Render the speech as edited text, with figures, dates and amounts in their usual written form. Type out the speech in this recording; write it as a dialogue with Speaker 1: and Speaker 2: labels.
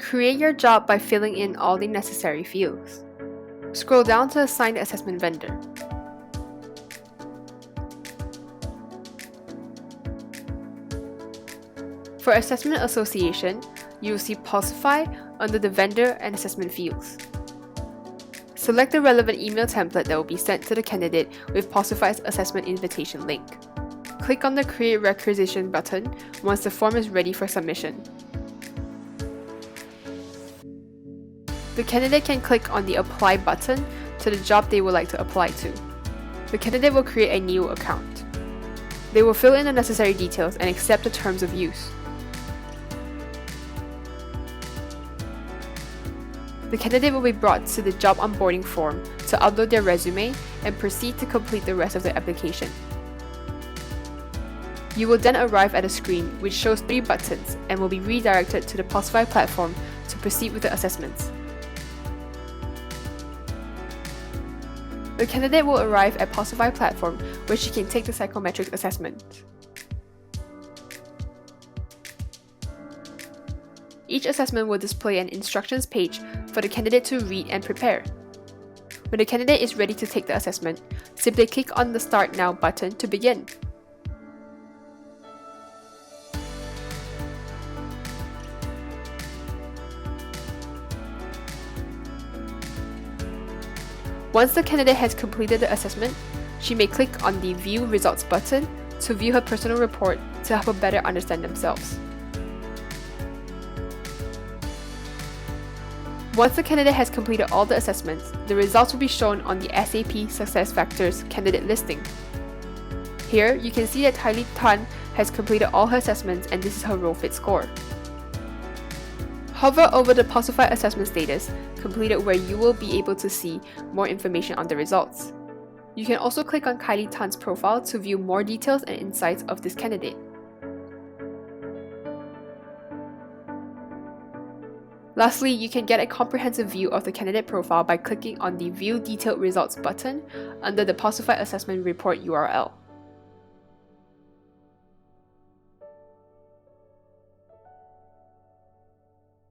Speaker 1: Create your job by filling in all the necessary fields. Scroll down to assign the assessment vendor. For Assessment Association, you will see Pulsifi under the Vendor and Assessment fields. Select the relevant email template that will be sent to the candidate with Pulsifi's assessment invitation link. Click on the Create Requisition button once the form is ready for submission. The candidate can click on the Apply button to the job they would like to apply to. The candidate will create a new account. They will fill in the necessary details and accept the terms of use. The candidate will be brought to the job onboarding form to upload their resume and proceed to complete the rest of the application. You will then arrive at a screen which shows 3 buttons and will be redirected to the Pulsifi platform to proceed with the assessments. The candidate will arrive at Pulsifi platform where she can take the psychometric assessment. Each assessment will display an instructions page for the candidate to read and prepare. When the candidate is ready to take the assessment, simply click on the Start Now button to begin. Once the candidate has completed the assessment, she may click on the View Results button to view her personal report to help her better understand themselves. Once the candidate has completed all the assessments, the results will be shown on the SAP Success Factors candidate listing. Here, you can see that Tylee Tan has completed all her assessments and this is her role fit score. Hover over the Pulsifi assessment status completed where you will be able to see more information on the results. You can also click on Tylee Tan's profile to view more details and insights of this candidate. Lastly, you can get a comprehensive view of the candidate profile by clicking on the View Detailed Results button under the Pulsifi Assessment Report URL.